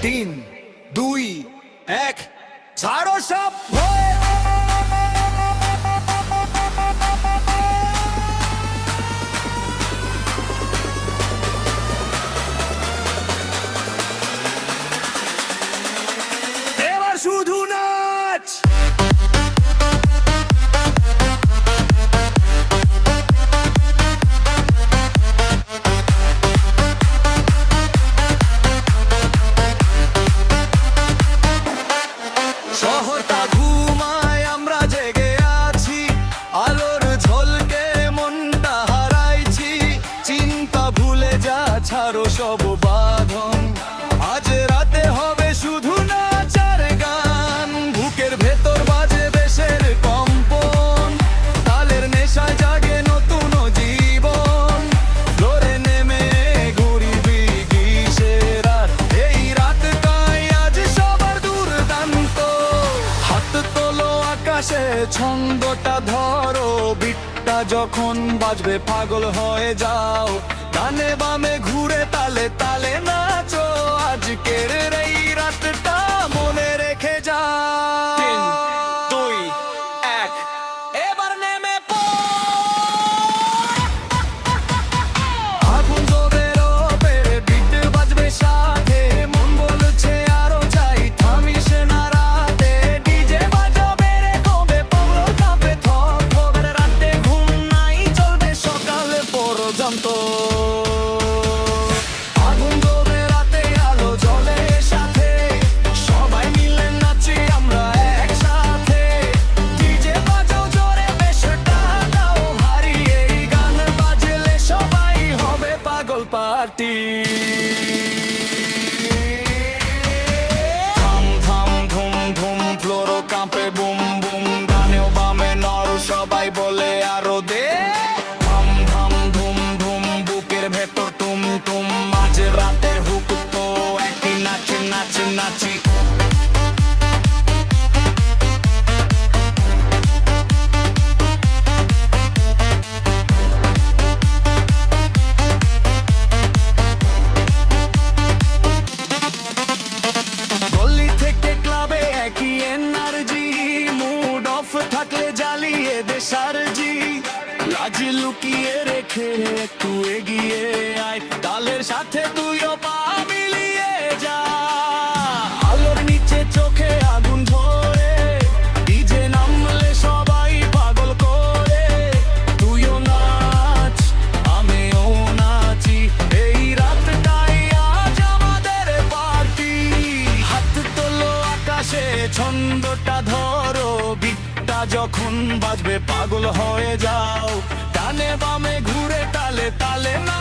3, 2, 1, ছাড়ো সব এবার শুধু নাচ। শহরটা ঘুমায়, আমরা জেগে আছি, আলোর ঝলকে মনটা হারাইছি। চিন্তা ভুলে যা, ছাড়ো সব বাঁধন, আজ রাতে হবে শুধু নাচ আর গান। বুকের ভেতর বাজে দেশের কম্পন, তালের নেশায় জাগে নতুন জীবন। ফ্লোরে নেমে ঘুরিবি কিসের আর, এই রাতটাই আজ সবার দুর্দান্ত। হাত তোলো আকাশে, ছন্দটা ধরো, বিটটা যখন বাজবে পাগল হয়ে যাও। ডানে বামে ঘুরে তালে তালে নাচো, আজকের এই রাতটা মনে রেখে যাও। 3, 2, 1, এবার নেমে আগুন জ্বলবে রবে, বিট বাজবে সাথে, মন বলছে আরো চাই, থামিস না রাতে। ডিজে বাজাবে রে কবে, পাগল কাঁপে থপ থপ, রাতে ঘুম নাই, চলবে সকাল পর্যন্ত। আগুন জ্বলবে রাতে, আলো জ্বলে সাথে, সবাই মিলে নাচি আমরা একসাথে। ডিজে বাজাও জোরে, বেশ টানাও হারি, এই গান বাজলে সবাই হবে পাগল পার্টি। থাম থাম ধুম ধুম, ফ্লোরো কাঁপে বুম বুম, ডানেও বামে নড়, সবাই বলে আরো দে। থাম থাম ধুম ধুম, বুকের ভেতর টুম টুম, মাঝ রাতের হুক তো একই নাচে নাচে নাচি। গলি থেকে ক্লাবে একই এনার্জি, মুড অফ থাকলে জ্বালিয়ে দে সারজি। লাজ লুকিয়ে রেখে একটু এগিয়ে আয়, তালের সাথে তুইও পা মিলিয়ে যা। আলোর নিচে চোখে আগুন ধরে, ডিজে নামলে সবাই পাগল করে। তুইও নাচ, আমিও নাচি, এই রাতটাই আজ আমাদের পার্টি। হাত তোলো আকাশে, ছন্দটা ধরো, বিটটা যখন বাজবে পাগল হয়ে যাও। ডানে বামে ঘুরে তালে তালে না